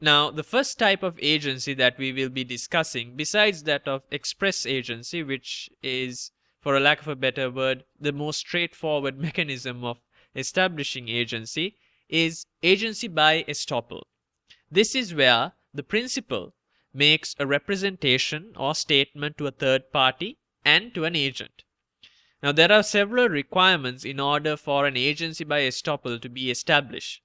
Now, the first type of agency that we will be discussing, besides that of express agency, which is, for a lack of a better word, the most straightforward mechanism of establishing agency, is agency by estoppel. This is where the principal makes a representation or statement to a third party and to an agent. Now, there are several requirements in order for an agency by estoppel to be established.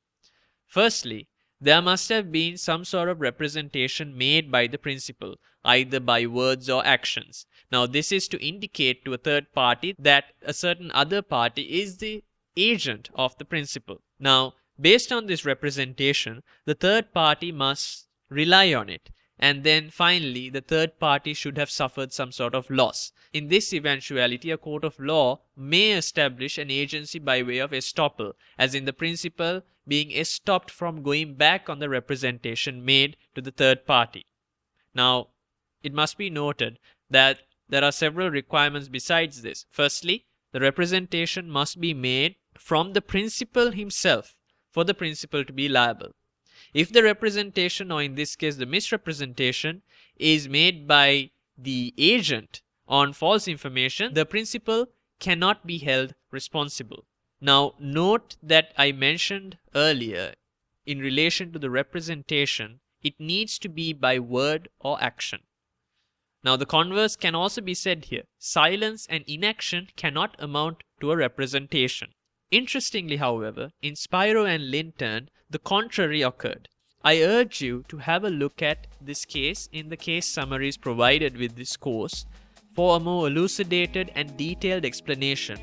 Firstly, there must have been some sort of representation made by the principal, either by words or actions. Now, this is to indicate to a third party that a certain other party is the agent of the principal. Now, based on this representation, the third party must rely on it. And then finally, the third party should have suffered some sort of loss. In this eventuality, a court of law may establish an agency by way of estoppel, as in the principal being estopped from going back on the representation made to the third party. Now, it must be noted that there are several requirements besides this. Firstly, the representation must be made from the principal himself for the principal to be liable. If the representation, or in this case the misrepresentation, is made by the agent on false information, the principal cannot be held responsible. Now, note that I mentioned earlier in relation to the representation, it needs to be by word or action. Now, the converse can also be said here. Silence and inaction cannot amount to a representation. Interestingly, however, in Spiro and Linton, the contrary occurred. I urge you to have a look at this case in the case summaries provided with this course for a more elucidated and detailed explanation